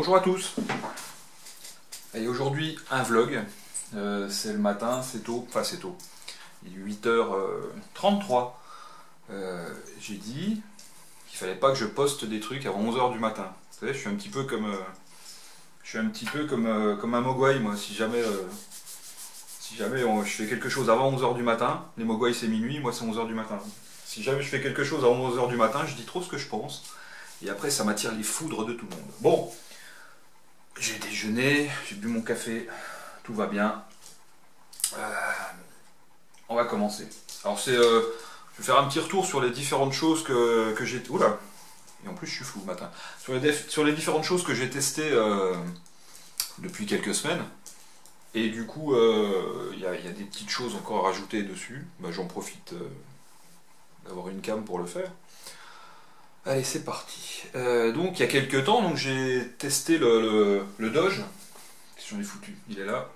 Bonjour à tous. Et aujourd'hui un vlog, c'est le matin, c'est tôt, enfin c'est tôt, il est 8h33. J'ai dit qu'il fallait pas que je poste des trucs avant 11h du matin. Vous savez, je suis un petit peu comme comme un mogwai moi, si jamais je fais quelque chose avant 11h du matin, les mogwai c'est minuit, moi c'est 11h du matin. Si jamais je fais quelque chose avant 11h du matin, je dis trop ce que je pense, et après ça m'attire les foudres de tout le monde. Bon, j'ai déjeuné, j'ai bu mon café, tout va bien. On va commencer. Alors je vais faire un petit retour sur les différentes choses que j'ai... Oula. Et en plus je suis flou le matin. Sur les différentes choses que j'ai testées depuis quelques semaines. Et du coup, il y a des petites choses encore à rajouter dessus. Bah, j'en profite d'avoir une cam pour le faire. Allez, c'est parti. Donc, il y a quelques temps, j'ai testé le Doge. J'en ai foutu, il est là.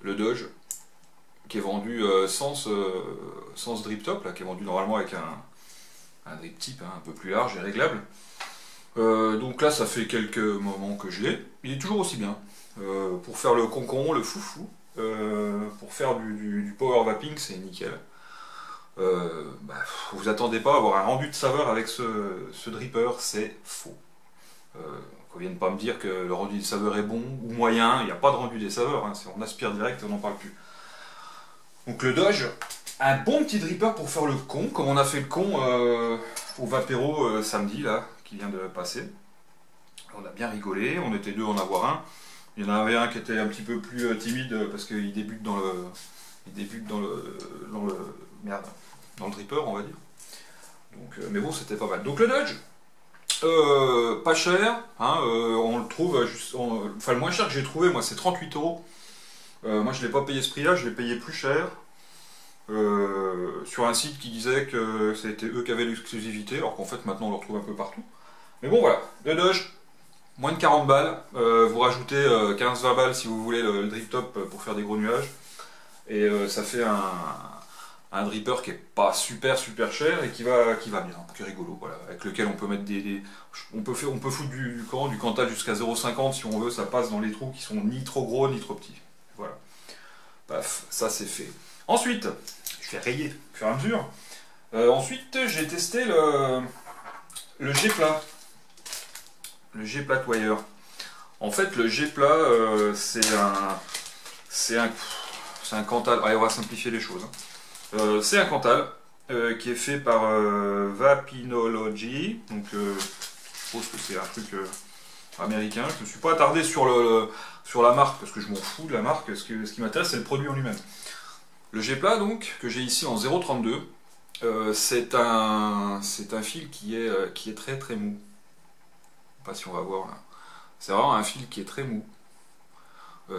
Le Doge, qui est vendu sans ce drip top, là, qui est vendu normalement avec un drip type un peu plus large et réglable. Donc là, ça fait quelques moments que je l'ai. Il est toujours aussi bien. Pour faire le concon, le foufou, pour faire du power vaping, c'est nickel. Vous attendez pas à avoir un rendu de saveur avec ce dripper, c'est faux. Qu'on vienne pas me dire que le rendu de saveur est bon ou moyen, il n'y a pas de rendu des saveurs, hein, on aspire direct et on n'en parle plus. Donc le Doge, un bon petit dripper pour faire le con, comme on a fait le con au Vapéro samedi, là, qui vient de passer. On a bien rigolé, on était deux à en avoir un. Il y en avait un qui était un petit peu plus timide parce qu'il débute dans le dripper, on va dire. Donc, mais bon, c'était pas mal. Donc le Doge, pas cher, hein, on le trouve enfin le moins cher que j'ai trouvé, moi, c'est 38 €. Moi, je l'ai pas payé ce prix-là, je l'ai payé plus cher. Sur un site qui disait que c'était eux qui avaient l'exclusivité, alors qu'en fait maintenant on le retrouve un peu partout. Mais bon voilà, le Doge, moins de 40 balles, vous rajoutez 15-20 balles si vous voulez le drip top pour faire des gros nuages, et ça fait un dripper qui est pas super cher et qui va bien, qui est rigolo, voilà, avec lequel on peut mettre on peut foutre du Cantal jusqu'à 0,50 si on veut, ça passe dans les trous qui sont ni trop gros ni trop petits. Voilà, paf, ça c'est fait. Ensuite, je vais rayer au fur et à mesure. Ensuite, j'ai testé le G-Plat. Le G-Plat Wire. En fait, le G-Plat, c'est un Cantal. Allez, on va simplifier les choses. C'est un Cantal qui est fait par Vapinology. Donc, je suppose que c'est un truc américain. Je ne me suis pas attardé sur la marque parce que je m'en fous de la marque. Ce qui m'intéresse, c'est le produit en lui-même. Le G-Plat, donc, que j'ai ici en 0,32, c'est un fil qui est très très mou. Je sais pas si on va voir là. C'est vraiment un fil qui est très mou.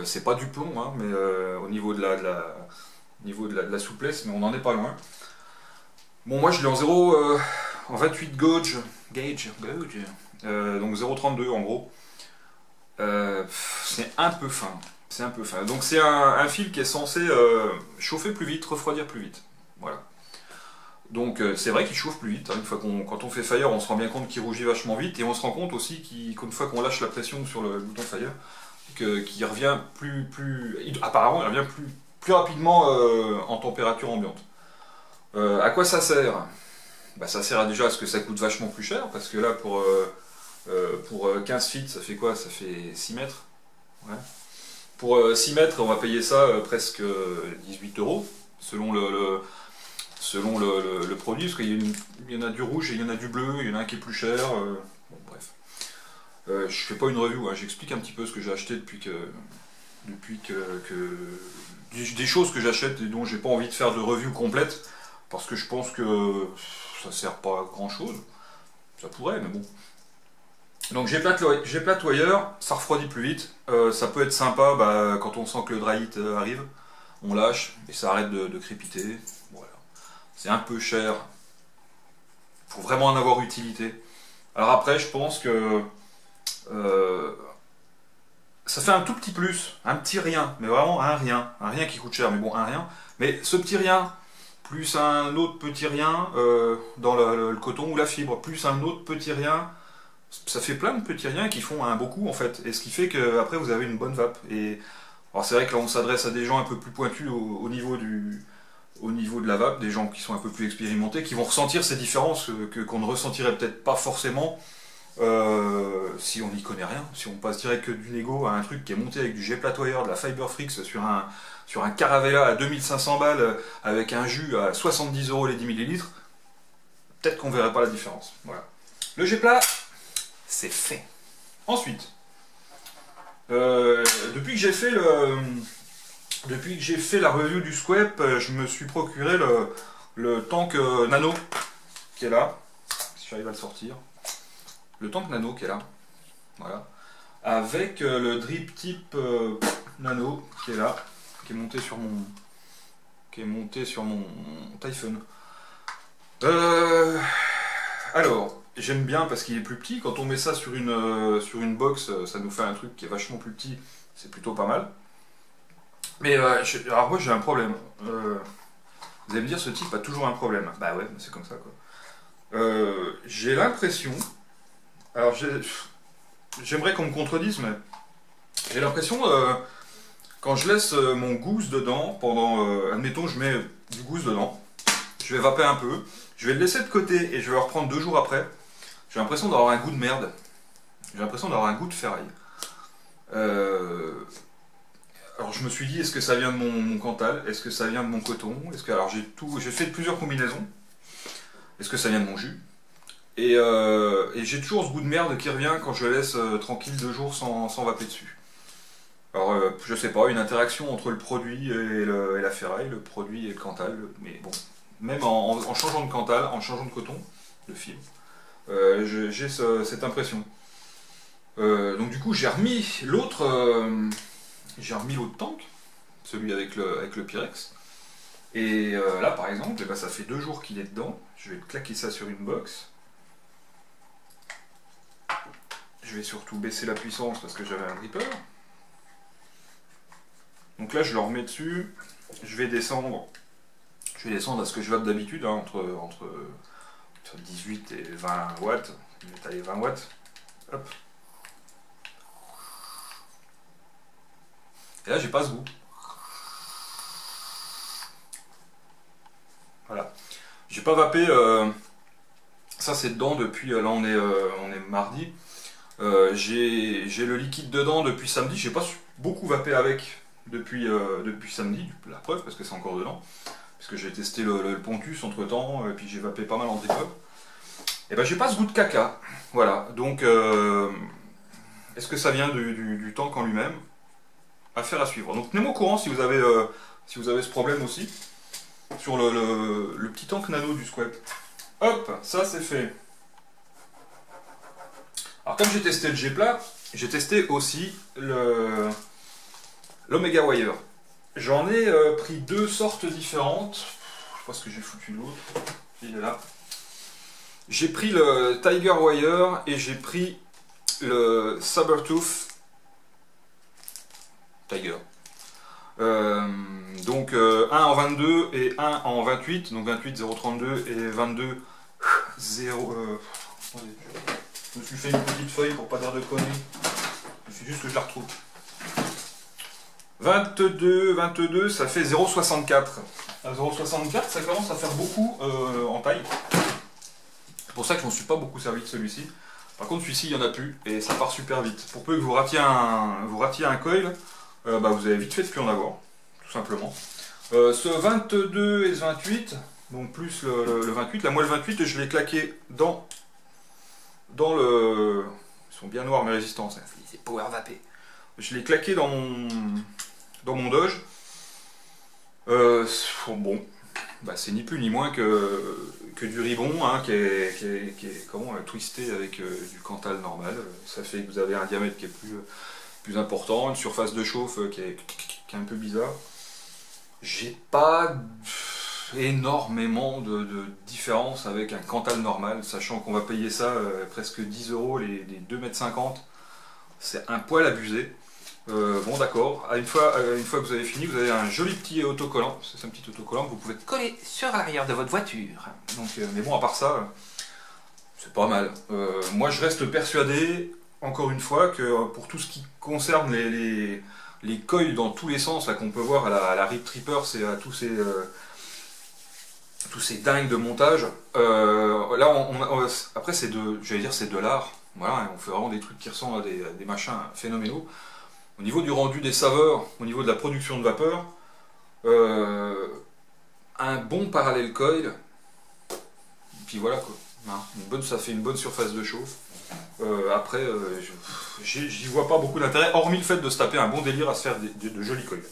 C'est pas du plomb, hein, mais au niveau de la souplesse, mais on n'en est pas loin. Bon, moi je l'ai en 28 gauge, donc 0,32 en gros. C'est un peu fin. C'est un peu fin. Donc c'est un fil qui est censé chauffer plus vite, refroidir plus vite. Voilà. Donc c'est vrai qu'il chauffe plus vite, hein. Quand on fait fire, on se rend bien compte qu'il rougit vachement vite, et on se rend compte aussi qu'une fois qu'on lâche la pression sur le bouton fire, qu'il revient apparemment il revient plus rapidement en température ambiante. À quoi ça sert? Bah, ça sert déjà à ce que ça coûte vachement plus cher, parce que là pour 15 feet, ça fait quoi? Ça fait 6 mètres. Ouais. Pour 6 mètres, on va payer ça presque 18 € selon le produit, parce qu'il y en a du rouge et il y en a du bleu, il y en a un qui est plus cher. Bon, bref. Je fais pas une review, hein, j'explique un petit peu ce que j'ai acheté des choses que j'achète et dont j'ai pas envie de faire de review complète, parce que je pense que ça sert pas à grand chose. Ça pourrait, mais bon. Donc G-Plat Wire, ça refroidit plus vite, ça peut être sympa quand on sent que le dry heat arrive, on lâche et ça arrête de crépiter. Voilà. C'est un peu cher, il faut vraiment en avoir utilité. Alors après, je pense que ça fait un tout petit plus, un petit rien, mais vraiment un rien qui coûte cher, mais bon, un rien. Mais ce petit rien, plus un autre petit rien dans le coton ou la fibre, plus un autre petit rien ça fait plein de petits riens qui font un beau coup en fait. Et ce qui fait qu'après vous avez une bonne vape. Et alors c'est vrai que là on s'adresse à des gens un peu plus pointus au niveau de la vape, des gens qui sont un peu plus expérimentés, qui vont ressentir ces différences qu'on ne ressentirait peut-être pas forcément si on n'y connaît rien. Si on passe direct du Nego à un truc qui est monté avec du G-Platoyer, de la Fiberfrix sur un Caravella à 2500 balles avec un jus à 70 € les 10 millilitres, peut-être qu'on verrait pas la différence. Voilà. Le G-Plat, c'est fait. Ensuite, depuis que j'ai fait la review du Squep, je me suis procuré le tank Nano qui est là, si j'arrive à le sortir. Le tank Nano qui est là, voilà, avec le drip type Nano qui est là, qui est monté sur mon Typhon. Alors, j'aime bien parce qu'il est plus petit. Quand on met ça sur une box, ça nous fait un truc qui est vachement plus petit. C'est plutôt pas mal. Mais alors moi j'ai un problème. Vous allez me dire, ce type a toujours un problème. Bah ouais, c'est comme ça quoi. J'ai l'impression... Alors j'aimerais qu'on me contredise, mais j'ai l'impression, quand je laisse mon gousse dedans, admettons je mets du gousse dedans, je vais vaper un peu, je vais le laisser de côté et je vais le reprendre 2 jours après, j'ai l'impression d'avoir un goût de merde, j'ai l'impression d'avoir un goût de ferraille. Alors je me suis dit, est-ce que ça vient de mon Cantal, est-ce que ça vient de mon coton, alors j'ai fait plusieurs combinaisons, est-ce que ça vient de mon jus? Et j'ai toujours ce goût de merde qui revient quand je laisse tranquille 2 jours sans vaper dessus. Alors je sais pas, une interaction entre le produit et la ferraille, le produit et le Cantal, mais bon, même en changeant de Cantal, en changeant de coton, de film, j'ai cette impression. Donc du coup j'ai remis l'autre tank, celui avec le Pyrex. Et là par exemple, eh ben, ça fait 2 jours qu'il est dedans, je vais claquer ça sur une box. Je vais surtout baisser la puissance parce que j'avais un dripper. Donc là je le remets dessus, je vais descendre à ce que je vape d'habitude, hein, entre 18 et 20 watts, je vais étaler 20 watts. Hop. Et là j'ai pas ce goût. Voilà. J'ai pas vapé, ça c'est dedans depuis, là on est mardi. J'ai le liquide dedans depuis samedi, j'ai pas beaucoup vapé avec depuis samedi, la preuve parce que c'est encore dedans, puisque j'ai testé le Pontus entre temps, et puis j'ai vapé pas mal en drip-up. Et ben j'ai pas ce goût de caca, voilà, donc est-ce que ça vient du tank en lui-même? Affaire à suivre. Donc tenez-moi au courant si vous avez ce problème aussi, sur le petit tank Nano du Squep. Hop, ça c'est fait. Alors comme j'ai testé le G-Plat, j'ai testé aussi l'Omega Wire. J'en ai pris 2 sortes différentes. Je pense que j'ai foutu l'autre. Il est là. J'ai pris le Tiger Wire et j'ai pris le Sabertooth Tiger. Donc un en 22 et un en 28. Donc 28 032 et 22 0... attendez, je me suis fait une petite feuille pour pas dire de conneries. Il suffit juste que je la retrouve. 22, ça fait 0,64. À 0,64, ça commence à faire beaucoup en taille. C'est pour ça que je m'en suis pas beaucoup servi de celui-ci. Par contre, celui-ci, il n'y en a plus et ça part super vite. Pour peu que vous ratiez un coil, bah, vous avez vite fait de plus en avoir, tout simplement. Ce 22 et ce 28, donc plus le 28, là, moi le 28, je l'ai claqué dans le... Ils sont bien noirs mes résistances, hein. C'est power vapé. Je l'ai claqué dans mon Doge. Bon, bah, c'est ni plus ni moins que du ribbon, hein, qui est comment, twisté avec du Cantal normal. Ça fait que vous avez un diamètre qui est plus important, une surface de chauffe qui est un peu bizarre. J'ai pas énormément de différence avec un Cantal normal, sachant qu'on va payer ça presque 10 €, les 2,50 m. C'est un poil abusé. Bon d'accord, une fois que vous avez fini, vous avez un joli petit autocollant. C'est un petit autocollant que vous pouvez coller sur l'arrière de votre voiture. Donc, mais bon, à part ça, c'est pas mal. Moi je reste persuadé, encore une fois, que pour tout ce qui concerne les coils dans tous les sens qu'on peut voir à la Rip Tripper, c'est à tous ces dingues de montage. Là, après, j'allais dire, c'est de l'art. Voilà, on fait vraiment des trucs qui ressemblent à des machins phénoménaux. Au niveau du rendu des saveurs, au niveau de la production de vapeur, un bon parallèle coil, et puis voilà quoi. Hein, ça fait une bonne surface de chauffe. Après, j'y vois pas beaucoup d'intérêt, hormis le fait de se taper un bon délire à se faire de jolis coils.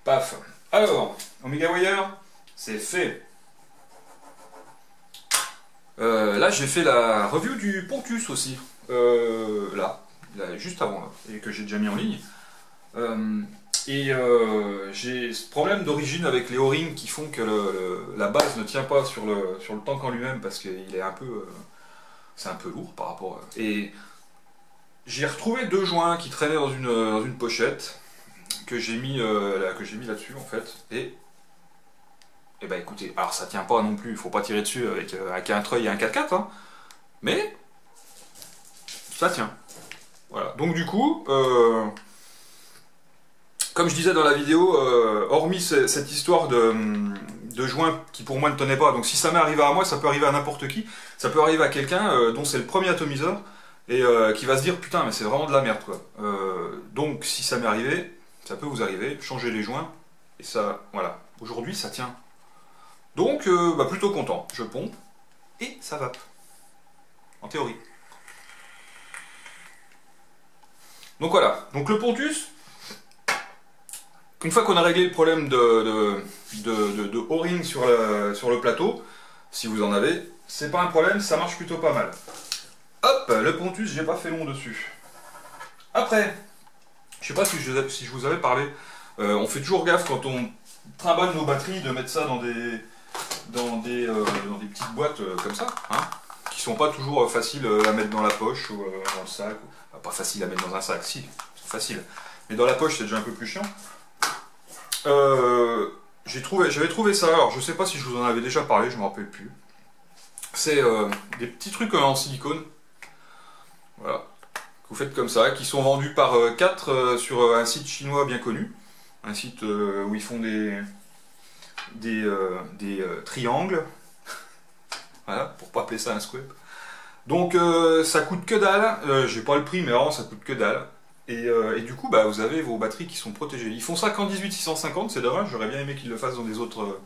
Paf. Alors, Omega Wire, c'est fait. Là, j'ai fait la review du Pontus aussi. Là, juste avant, là, et que j'ai déjà mis en ligne. J'ai ce problème d'origine avec les O-rings qui font que la base ne tient pas sur le tank en lui-même parce qu'il est c'est un peu lourd par rapport à... Et j'ai retrouvé 2 joints qui traînaient dans une pochette que j'ai mis là-dessus en fait. Et bah écoutez, alors ça tient pas non plus, il faut pas tirer dessus avec un treuil et un 4x4, hein, mais ça tient. Voilà, donc du coup, comme je disais dans la vidéo, hormis cette histoire de joint qui pour moi ne tenait pas, donc si ça m'est arrivé à moi, ça peut arriver à n'importe qui, ça peut arriver à quelqu'un dont c'est le premier atomiseur, et qui va se dire putain mais c'est vraiment de la merde quoi. Donc si ça m'est arrivé, ça peut vous arriver, changez les joints, et ça, voilà, aujourd'hui ça tient. Donc bah, plutôt content, je pompe, et ça vape, en théorie. Donc voilà, donc le Pontus, une fois qu'on a réglé le problème de O-ring sur le plateau, si vous en avez, c'est pas un problème, ça marche plutôt pas mal. Hop, le Pontus, j'ai pas fait long dessus. Après, je sais pas si je vous avais parlé, on fait toujours gaffe quand on trimballe nos batteries de mettre ça dans des petites boîtes comme ça, hein, qui sont pas toujours faciles à mettre dans la poche ou dans le sac. Pas facile à mettre dans un sac, si, c'est facile. Mais dans la poche, c'est déjà un peu plus chiant. J'avais trouvé ça, alors je sais pas si je vous en avais déjà parlé, je me rappelle plus. C'est des petits trucs en silicone, voilà, que vous faites comme ça, qui sont vendus par 4 sur un site chinois bien connu, un site où ils font des triangles, voilà, pour pas appeler ça un square. Donc ça coûte que dalle, j'ai pas le prix mais vraiment ça coûte que dalle. Et du coup bah, vous avez vos batteries qui sont protégées. Ils font ça qu'en 18650, c'est dommage, j'aurais bien aimé qu'ils le fassent dans des autres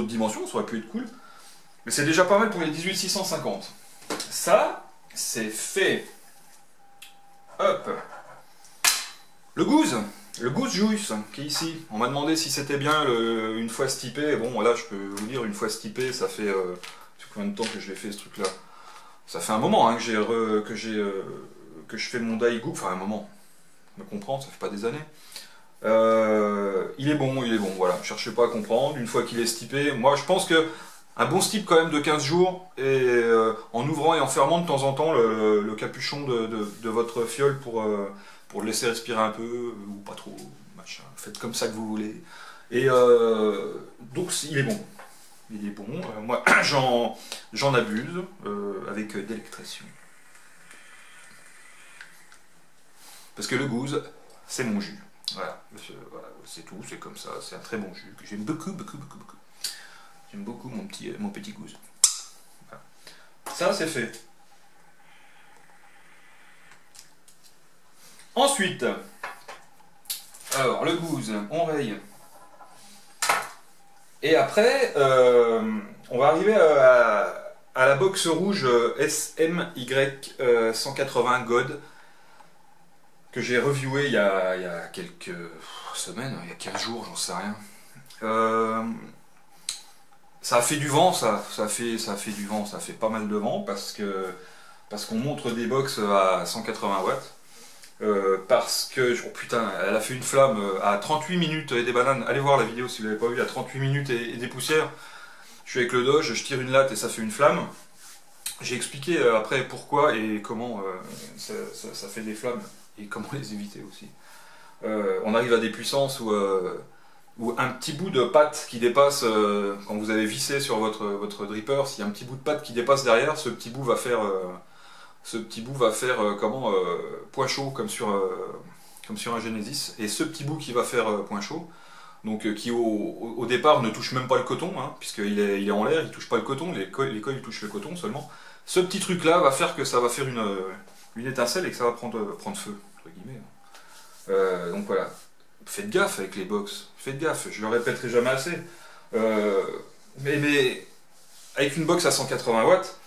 dimensions, ça aurait pu être cool. Mais c'est déjà pas mal pour les 18650. Ça, c'est fait. Hop. Le Goose Juice, qui est ici. On m'a demandé si c'était bien une fois stipé. Bon là je peux vous dire, une fois stipé, ça fait combien de temps que je l'ai fait ce truc là. Ça fait un moment hein, que je fais mon die goop, enfin un moment, me comprendre, ça fait pas des années. Il est bon, voilà, cherchez pas à comprendre, une fois qu'il est stipé, moi je pense que un bon stip quand même de 15 jours, et en ouvrant et en fermant de temps en temps le capuchon de votre fiole pour le laisser respirer un peu, ou pas trop, machin, faites comme ça que vous voulez. Et donc il est bon. Il est bon, moi j'en abuse avec délectation. Parce que le Goose, c'est mon jus. Voilà, c'est tout, c'est comme ça, c'est un très bon jus que j'aime beaucoup. J'aime beaucoup mon petit Goose. Voilà. Ça c'est fait. Ensuite, alors le Goose, on raye. Et après, on va arriver à la box rouge SMY 180 God que j'ai reviewé il y a quelques semaines, il y a 15 jours, j'en sais rien. Ça a fait du vent, ça a fait du vent, ça a fait pas mal de vent parce qu'on montre des box à 180 watts. Parce que, oh putain, elle a fait une flamme à 38 minutes et des bananes. Allez voir la vidéo si vous l'avez pas vu, à 38 minutes et des poussières. Je suis avec le Doge, je tire une latte et ça fait une flamme. J'ai expliqué après pourquoi et comment ça fait des flammes et comment les éviter aussi. On arrive à des puissances où ou un petit bout de pâte qui dépasse, quand vous avez vissé sur votre dripper, s'il y a un petit bout de pâte qui dépasse derrière, ce petit bout va faire point chaud comme sur un Genesis, et ce petit bout qui va faire point chaud, donc qui au départ ne touche même pas le coton, hein, puisqu'il il est en l'air, il touche pas le coton, les coils touchent le coton seulement. Ce petit truc là va faire que ça va faire une étincelle et que ça va prendre feu, entre guillemets. Donc voilà, faites gaffe avec les box, faites gaffe, je le répéterai jamais assez. Mais avec une box à 180 watts,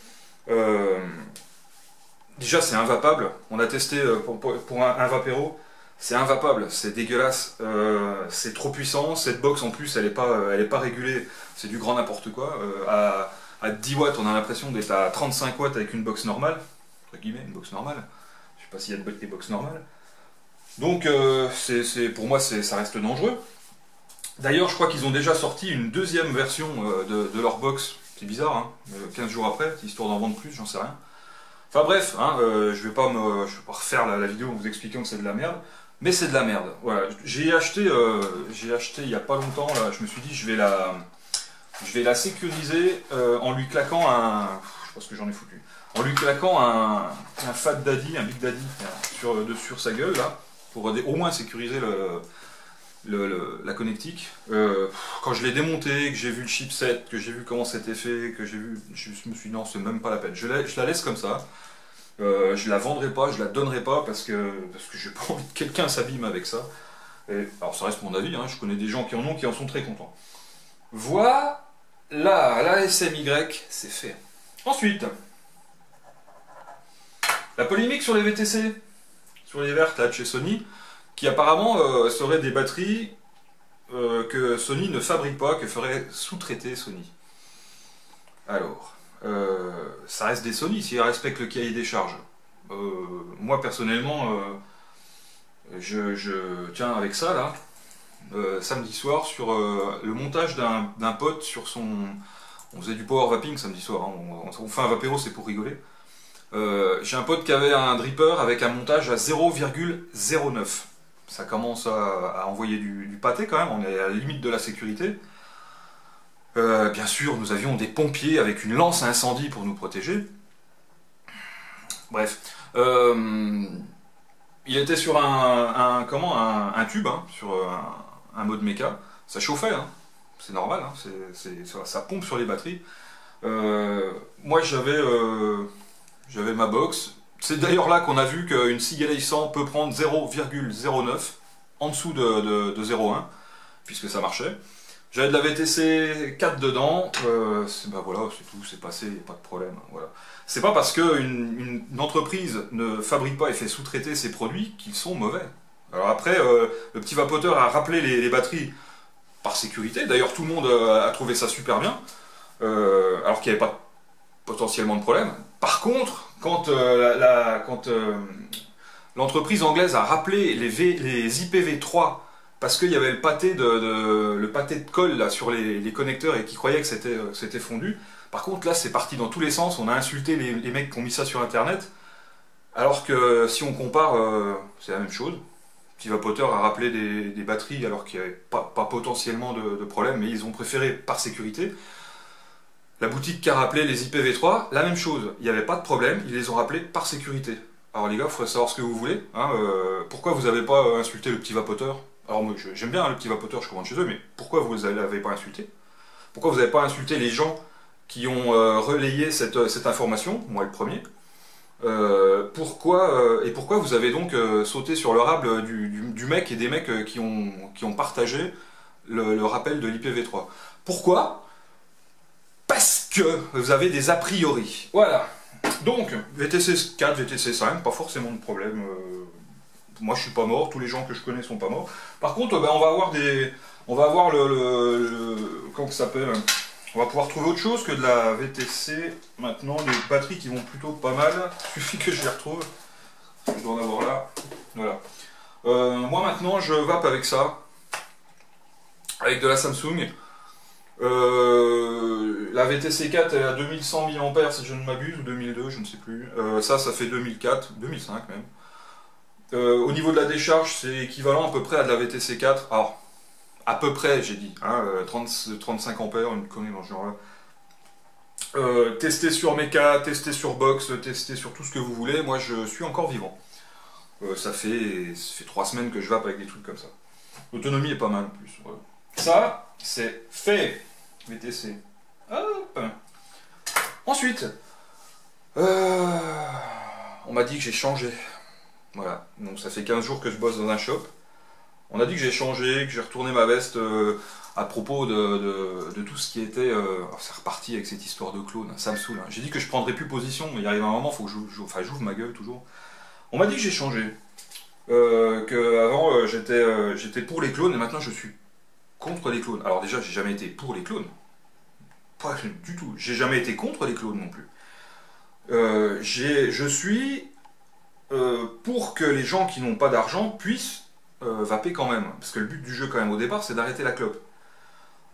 déjà c'est invapable, on a testé pour un Vapero, c'est invapable, c'est dégueulasse, c'est trop puissant, cette box en plus elle est pas régulée, c'est du grand n'importe quoi. À 10 watts on a l'impression d'être à 35 watts avec une box normale, entre guillemets une box normale, je sais pas s'il y a des box normales. Donc pour moi ça reste dangereux. D'ailleurs je crois qu'ils ont déjà sorti une deuxième version de leur box, c'est bizarre, hein, 15 jours après, histoire d'en vendre plus, j'en sais rien. Enfin bref, hein, je vais pas refaire la vidéo en vous expliquant que c'est de la merde, mais c'est de la merde. Voilà, j'ai acheté il y a pas longtemps, là, je me suis dit je vais la sécuriser en lui claquant un... Je pense que j'en ai foutu. En lui claquant un Fat Daddy, un Big Daddy sur sa gueule, là, pour au moins sécuriser la connectique. Quand je l'ai démonté, que j'ai vu le chipset, que j'ai vu comment c'était fait, je me suis dit non, c'est même pas la peine. Je la laisse comme ça. Je la vendrai pas, je la donnerai pas parce que j'ai pas envie que quelqu'un s'abîme avec ça. Alors ça reste mon avis, hein, je connais des gens qui en ont, qui en sont très contents. Voilà, la SMY, c'est fait. Ensuite, la polémique sur les VTC, sur les vertes là de chez Sony, qui apparemment seraient des batteries que Sony ne fabrique pas, que ferait sous-traiter Sony. Alors, ça reste des Sony s'ils respectent le cahier des charges. Moi personnellement, tiens avec ça là, samedi soir sur le montage d'un pote sur son... On faisait du power vaping samedi soir, hein, on fait un vapéro, c'est pour rigoler. J'ai un pote qui avait un dripper avec un montage à 0,09. Ça commence à envoyer du pâté quand même, on est à la limite de la sécurité. Bien sûr, nous avions des pompiers avec une lance à incendie pour nous protéger. Bref. Il était sur un tube, hein, sur un mode méca. Ça chauffait, hein. C'est normal, hein, ça pompe sur les batteries. Moi j'avais ma box. C'est d'ailleurs là qu'on a vu qu'une Sigalei 100 peut prendre 0,09 en dessous de 0,1, puisque ça marchait. J'avais de la VTC 4 dedans, bah voilà, c'est tout, c'est passé, il n'y a pas de problème. Voilà. C'est pas parce qu'une entreprise ne fabrique pas et fait sous-traiter ses produits qu'ils sont mauvais. Alors après, le petit vapoteur a rappelé les batteries par sécurité, d'ailleurs tout le monde a trouvé ça super bien, alors qu'il n'y avait pas potentiellement de problème. Par contre, quand l'entreprise anglaise a rappelé les IPv3 parce qu'il y avait le pâté de colle là, sur les connecteurs et qui croyaient que c'était fondu. Par contre là c'est parti dans tous les sens, on a insulté les mecs qui ont mis ça sur internet, alors que si on compare, c'est la même chose. Petit vapoteur a rappelé des batteries alors qu'il n'y avait pas potentiellement de problème, mais ils ont préféré par sécurité. La boutique qui a rappelé les IPv3, la même chose, il n'y avait pas de problème, ils les ont rappelés par sécurité. Alors les gars, il faudrait savoir ce que vous voulez, hein, pourquoi vous n'avez pas insulté le petit vapoteur? Alors moi j'aime bien hein, le petit vapoteur, je commande chez eux, mais pourquoi vous ne l'avez pas insulté? Pourquoi vous n'avez pas insulté les gens qui ont relayé cette information, moi le premier? Pourquoi vous avez donc sauté sur le rable du mec et des mecs qui ont partagé le rappel de l'IPv3? Pourquoi? Parce que vous avez des a priori. Voilà. Donc, VTC 4, VTC 5, pas forcément de problème. Moi je suis pas mort, tous les gens que je connais sont pas morts. Par contre, on va avoir comment ça s'appelle? On va pouvoir trouver autre chose que de la VTC. Maintenant, les batteries qui vont plutôt pas mal. Il suffit que je les retrouve. Je dois en avoir là. Voilà. Moi maintenant, je vape avec ça. Avec de la Samsung. La VTC 4 est à 2100 mAh si je ne m'abuse, ou 2002, je ne sais plus. Ça fait 2004, 2005 même. Au niveau de la décharge, c'est équivalent à peu près à de la VTC 4. Alors, à peu près, j'ai dit, hein, 35 ampères, une connerie dans ce genre-là. Tester sur Mecha, tester sur Box, tester sur tout ce que vous voulez, moi je suis encore vivant. Ça fait 3 semaines que je vape avec des trucs comme ça. L'autonomie est pas mal en plus. Voilà. Ça, c'est fait. VTC. Hop. Ensuite, on m'a dit que j'ai changé. Voilà, donc ça fait 15 jours que je bosse dans un shop. On a dit que j'ai changé, que j'ai retourné ma veste à propos de tout ce qui était... c'est reparti avec cette histoire de clone, ça me saoule. Hein. J'ai dit que je prendrais plus position, mais il arrive un moment, il faut que j'ouvre ma gueule toujours. On m'a dit que j'ai changé. Qu'avant j'étais pour les clones et maintenant je suis contre les clones. Alors déjà, j'ai jamais été pour les clones. Pas du tout. J'ai jamais été contre les clones non plus. Je suis pour que les gens qui n'ont pas d'argent puissent vaper quand même. Parce que le but du jeu quand même au départ, c'est d'arrêter la clope.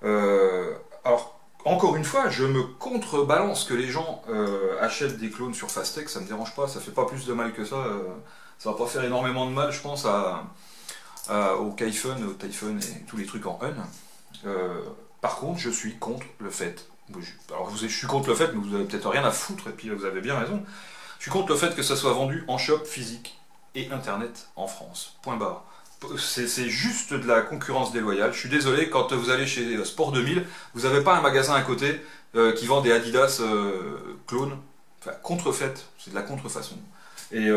Alors, encore une fois, je me contrebalance que les gens achètent des clones sur Fastech, ça me dérange pas, ça fait pas plus de mal que ça. Ça va pas faire énormément de mal, je pense, au Kaifen, au Typhon et tous les trucs en un. Par contre, je suis contre le fait. Alors, je suis contre le fait, mais vous avez peut-être rien à foutre, et puis vous avez bien raison. Je suis contre le fait que ça soit vendu en shop physique et internet en France. Point barre. C'est juste de la concurrence déloyale. Je suis désolé, quand vous allez chez Sport 2000, vous n'avez pas un magasin à côté qui vend des Adidas clones, enfin contrefaites, c'est de la contrefaçon. Et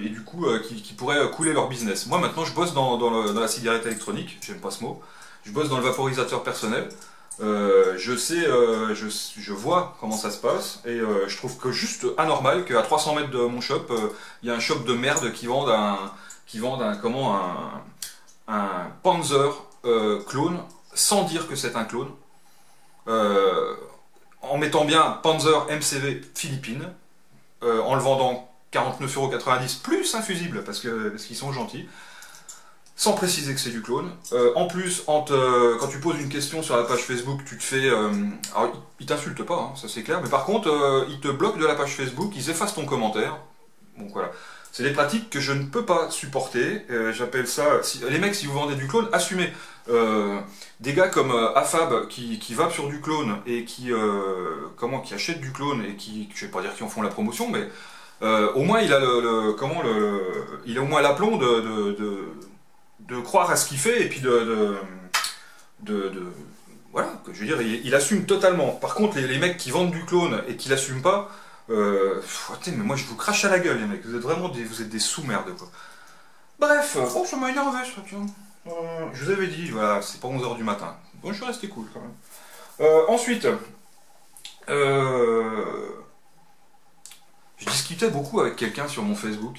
du coup, qui pourraient couler leur business. Moi maintenant, je bosse dans la cigarette électronique, j'aime pas ce mot, je bosse dans le vaporisateur personnel. Je sais, je vois comment ça se passe et je trouve que juste anormal qu'à 300 mètres de mon shop, il y a un shop de merde qui vend un Panzer clone sans dire que c'est un clone, en mettant bien Panzer MCV Philippines, en le vendant 49,90 € plus un fusible parce qu'ils sont gentils. Sans préciser que c'est du clone. En plus, quand tu poses une question sur la page Facebook, tu te fais... alors, ils t'insultent pas, hein, ça c'est clair, mais par contre, ils te bloquent de la page Facebook, ils effacent ton commentaire. Donc voilà. C'est des pratiques que je ne peux pas supporter. J'appelle ça... les mecs, si vous vendez du clone, assumez. Des gars comme Afab qui vapent sur du clone et qui achètent du clone et qui... Je vais pas dire qui en font la promotion, mais... au moins, il a il a au moins l'aplomb de croire à ce qu'il fait et puis voilà, je veux dire, il assume totalement. Par contre, les mecs qui vendent du clone et qui l'assument pas, mais moi je vous crache à la gueule, les mecs, vous êtes vraiment des sous-merdes, quoi. Bref, oh, ça m'a énervé, ça, tiens. Je vous avais dit, voilà, c'est pas 11 h du matin. Bon, je suis resté cool, quand même. Ensuite, je discutais beaucoup avec quelqu'un sur mon Facebook.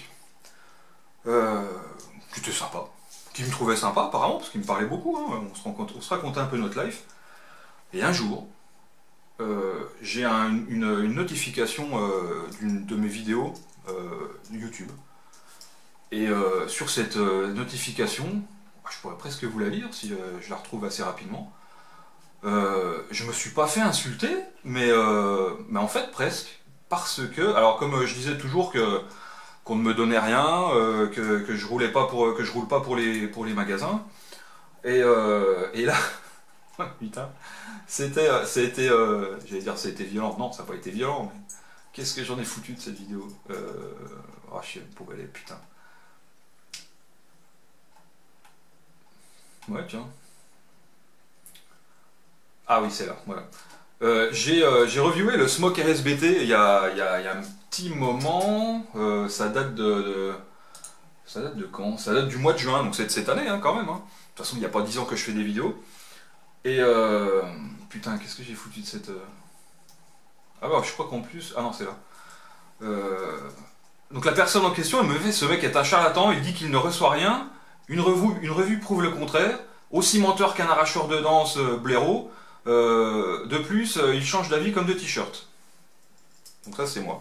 C'était sympa. Qui me trouvait sympa apparemment, parce qu'il me parlait beaucoup, hein. On se racontait un peu notre life. Et un jour, j'ai une notification d'une de mes vidéos YouTube. Et sur cette notification, je pourrais presque vous la lire si je la retrouve assez rapidement. Je me suis pas fait insulter, mais en fait presque. Parce que, alors comme je disais toujours qu'on ne me donnait rien, que je roule pas pour les magasins. Et là, putain, j'allais dire c'était violent. Non, ça n'a pas été violent, mais qu'est-ce que j'en ai foutu de cette vidéo. Oh, je sais pas où elle est, putain. Ouais, tiens. Ah oui, c'est là, voilà. J'ai reviewé le Smoke RSBT il y a un petit moment. Ça date ça date de quand? Ça date du mois de juin, donc c'est de cette année, hein, quand même. Hein. De toute façon, il n'y a pas 10 ans que je fais des vidéos. Et putain, qu'est-ce que j'ai foutu de cette... Ah bah, je crois qu'en plus... Ah non, c'est là. Donc la personne en question, elle me fait, ce mec est un charlatan, il dit qu'il ne reçoit rien. Une revue prouve le contraire. Aussi menteur qu'un arracheur de danse blaireau. De plus, il change d'avis comme de t-shirt. Donc ça, c'est moi.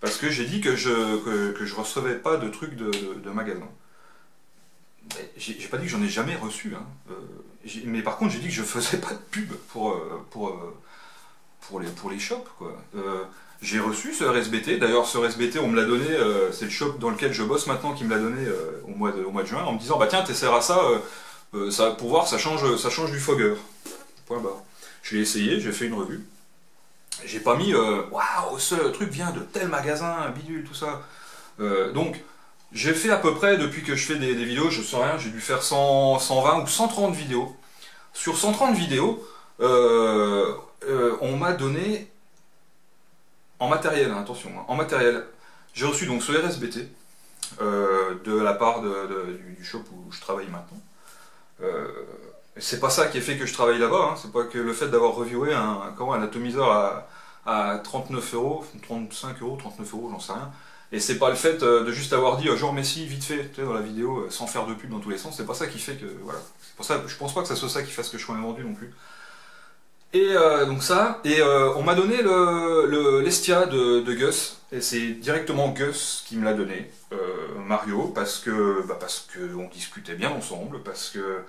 Parce que j'ai dit que je recevais pas de trucs de magasin. J'ai pas dit que j'en ai jamais reçu. Hein. Mais par contre, j'ai dit que je faisais pas de pub pour les shops, quoi. J'ai reçu ce RSBT. D'ailleurs, ce RSBT, on me l'a donné. C'est le shop dans lequel je bosse maintenant qui me l'a donné au mois de juin, en me disant bah tiens, t'essaieras ça. Pour voir, ça change du Fogger. Point barre. Je l'ai essayé, j'ai fait une revue. J'ai pas mis waouh, ce truc vient de tel magasin, bidule, tout ça. Donc, j'ai fait à peu près, depuis que je fais des vidéos, je sais rien, j'ai dû faire 120 ou 130 vidéos. Sur 130 vidéos, on m'a donné, en matériel, hein, attention, hein, en matériel, j'ai reçu donc ce RSBT de la part du shop où je travaille maintenant. C'est pas ça qui a fait que je travaille là-bas, hein. C'est pas que le fait d'avoir reviewé un atomiseur à 39 euros, 35 euros, 39 euros, j'en sais rien. Et c'est pas le fait de juste avoir dit genre Messi vite fait, tu sais, dans la vidéo, sans faire de pub dans tous les sens, c'est pas ça qui fait que, voilà. C'est pour ça, je pense pas que ça soit ça qui fasse que je sois vendu non plus. Et donc ça, et on m'a donné l'Estia de Gus, et c'est directement Gus qui me l'a donné, Mario, parce que on discutait bien ensemble, parce que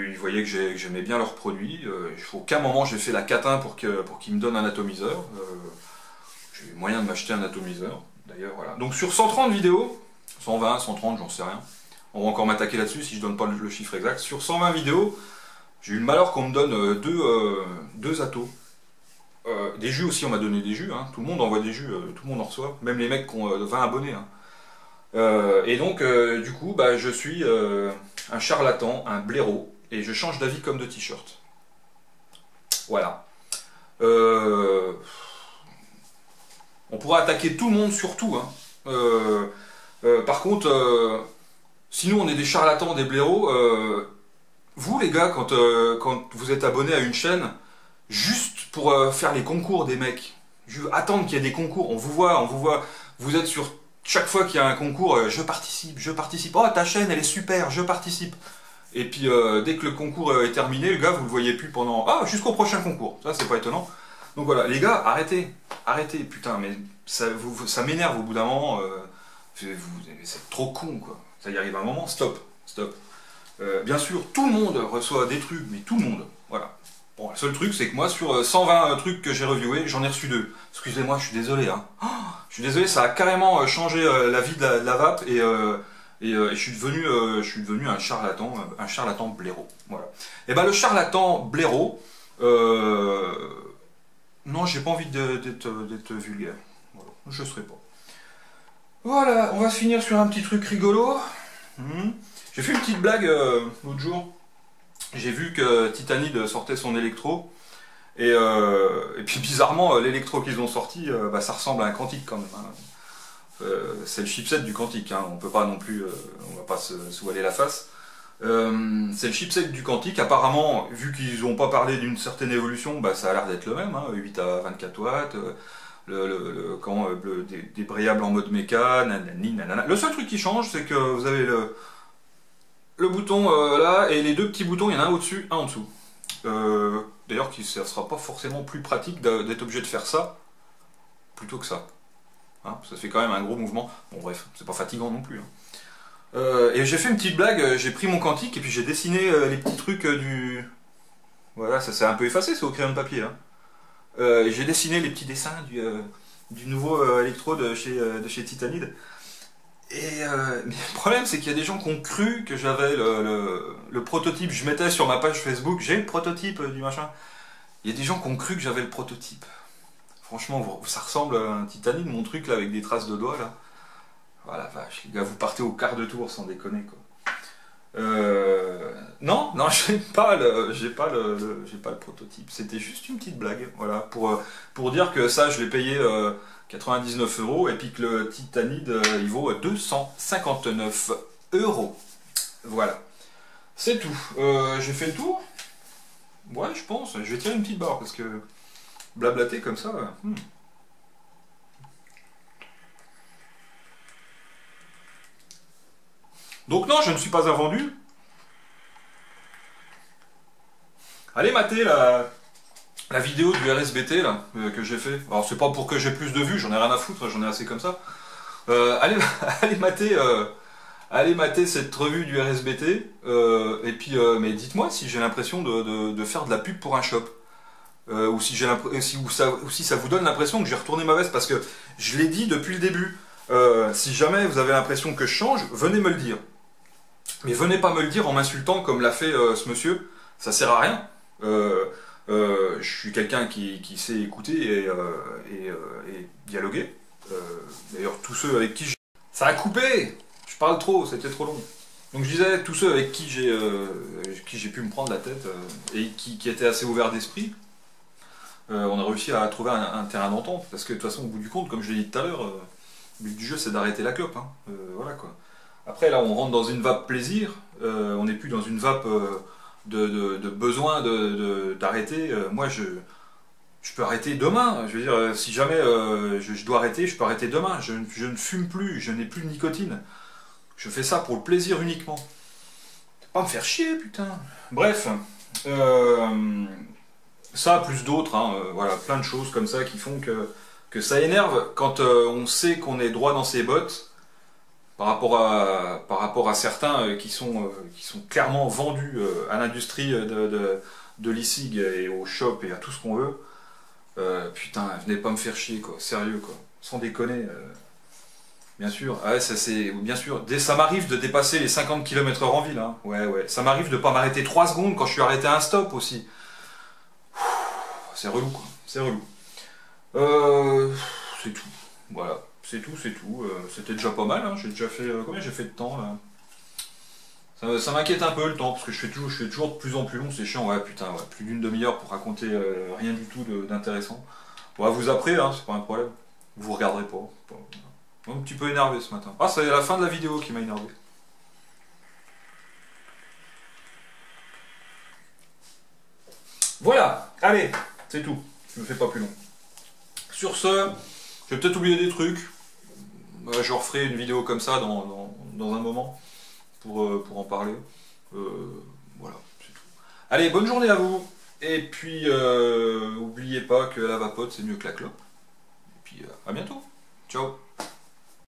ils voyaient que j'aimais bien leurs produits. Aucun moment j'ai fait la catin pour qu'ils me donnent un atomiseur. J'ai eu moyen de m'acheter un atomiseur, d'ailleurs, voilà. Donc sur 130 vidéos, 120, 130, j'en sais rien, on va encore m'attaquer là-dessus si je donne pas le chiffre exact. Sur 120 vidéos, j'ai eu le malheur qu'on me donne deux atos. Des jus aussi, on m'a donné des jus, hein. Tout le monde envoie des jus, tout le monde en reçoit, même les mecs qui ont 20 abonnés, hein. Et donc, du coup, bah, je suis un charlatan, un blaireau, et je change d'avis comme de t-shirt. Voilà. On pourra attaquer tout le monde sur tout, hein. Par contre, si nous on est des charlatans, des blaireaux, vous les gars, quand vous êtes abonnés à une chaîne, juste pour faire les concours des mecs, attendre qu'il y ait des concours, on vous voit, vous êtes sur chaque fois qu'il y a un concours, je participe, oh ta chaîne elle est super, je participe. Et puis dès que le concours est terminé, le gars vous le voyez plus pendant, jusqu'au prochain concours, ça c'est pas étonnant. Donc voilà, les gars, arrêtez, putain, mais ça m'énerve au bout d'un moment, c'est trop con quoi, ça y arrive à un moment, stop. Bien sûr, tout le monde reçoit des trucs, mais tout le monde, voilà. Bon, le seul truc, c'est que moi, sur 120 trucs que j'ai reviewés, j'en ai reçu 2. Excusez-moi, je suis désolé, hein. Je suis désolé, ça a carrément changé la vie de la vape, et je suis devenu un charlatan blaireau, voilà. Et ben le charlatan blaireau, non, j'ai pas envie d'être vulgaire, voilà, je serai pas. Voilà, on va se finir sur un petit truc rigolo. J'ai fait une petite blague l'autre jour. J'ai vu que Titanide sortait son électro. Et puis bizarrement, l'électro qu'ils ont sorti, ça ressemble à un Quantique quand même, hein. C'est le chipset du Quantique, hein. On peut pas non plus, on va pas se voiler la face. C'est le chipset du Quantique. Apparemment, vu qu'ils n'ont pas parlé d'une certaine évolution, ça a l'air d'être le même, hein. 8 à 24 watts. Débrayable en mode méca, nanana. Le seul truc qui change, c'est que vous avez le bouton là, et les deux petits boutons, il y en a un au-dessus, un en dessous. D'ailleurs, ça ne sera pas forcément plus pratique d'être obligé de faire ça, plutôt que ça. Hein, ça fait quand même un gros mouvement. Bon bref, c'est pas fatigant non plus, hein. Et j'ai fait une petite blague, j'ai pris mon Quantique, et puis j'ai dessiné les petits trucs du... Voilà, ça s'est un peu effacé, c'est au crayon de papier, hein. J'ai dessiné les petits dessins du nouveau électro de chez Titanide. Mais le problème, c'est qu'il y a des gens qui ont cru que j'avais le prototype. Je mettais sur ma page Facebook, j'ai le prototype du machin. Il y a des gens qui ont cru que j'avais le prototype. Franchement, ça ressemble à un Titanide, mon truc là, avec des traces de doigts là. Voilà, vache, les gars, vous partez au quart de tour sans déconner quoi. Non, j'ai pas le prototype. C'était juste une petite blague, voilà, pour dire que ça, je l'ai payé 99 euros, et puis que le Titanide, il vaut 259 euros. Voilà, c'est tout. J'ai fait le tour. Ouais, je pense. Je vais tirer une petite barre parce que blablater comme ça. Donc non, je ne suis pas un vendu. Allez mater la vidéo du RSBT là, que j'ai fait. Alors c'est pas pour que j'ai plus de vues, j'en ai rien à foutre, j'en ai assez comme ça. Allez mater cette revue du RSBT. Et puis, mais dites-moi si j'ai l'impression de faire de la pub pour un shop. Ou si ça vous donne l'impression que j'ai retourné ma veste, parce que je l'ai dit depuis le début. Si jamais vous avez l'impression que je change, venez me le dire. Mais venez pas me le dire en m'insultant comme l'a fait ce monsieur, ça sert à rien. Je suis quelqu'un qui sait écouter et dialoguer. D'ailleurs, tous ceux avec qui j'ai... Ça a coupé. Je parle trop, c'était trop long. Donc je disais, tous ceux avec qui j'ai pu me prendre la tête et qui étaient assez ouverts d'esprit, on a réussi à trouver un terrain d'entente. Parce que de toute façon, au bout du compte, comme je l'ai dit tout à l'heure, le but du jeu c'est d'arrêter la clope. Hein. Voilà quoi. Après là, on rentre dans une vape plaisir, on n'est plus dans une vape de besoin d'arrêter. Moi, je peux arrêter demain. Je veux dire, si jamais je dois arrêter, je peux arrêter demain. Je ne fume plus, je n'ai plus de nicotine. Je fais ça pour le plaisir uniquement. Pas me faire chier, putain. Bref, ça plus d'autres, hein, voilà, plein de choses comme ça qui font que ça énerve quand on sait qu'on est droit dans ses bottes par rapport à certains qui sont clairement vendus à l'industrie de l'e-cig et au shop et à tout ce qu'on veut. Putain, venez pas me faire chier, quoi, sérieux, quoi, sans déconner. Bien sûr, ah ouais, ça c'est bien sûr. Ça m'arrive de dépasser les 50 km/h en ville, hein. Ouais, ouais. Ça m'arrive de pas m'arrêter 3 secondes quand je suis arrêté à un stop aussi. C'est relou, quoi. C'est relou. C'est tout. Voilà. C'est tout, c'est tout. C'était déjà pas mal, hein. J'ai déjà fait... combien j'ai fait de temps, là? Ça m'inquiète un peu le temps, parce que je fais toujours de plus en plus long, c'est chiant. Ouais, putain, ouais. Plus d'une demi-heure pour raconter rien du tout d'intéressant. Bon, vous après, hein, c'est pas un problème. Vous regarderez pas. Un petit peu énervé ce matin. Ah, c'est la fin de la vidéo qui m'a énervé. Voilà, allez, c'est tout. Je me fais pas plus long. Sur ce, je vais peut-être oublier des trucs. Je referai une vidéo comme ça dans un moment pour en parler. Voilà, c'est tout. Allez, bonne journée à vous. Et puis, oubliez pas que la vapote, c'est mieux que la clope. Et puis, à bientôt. Ciao.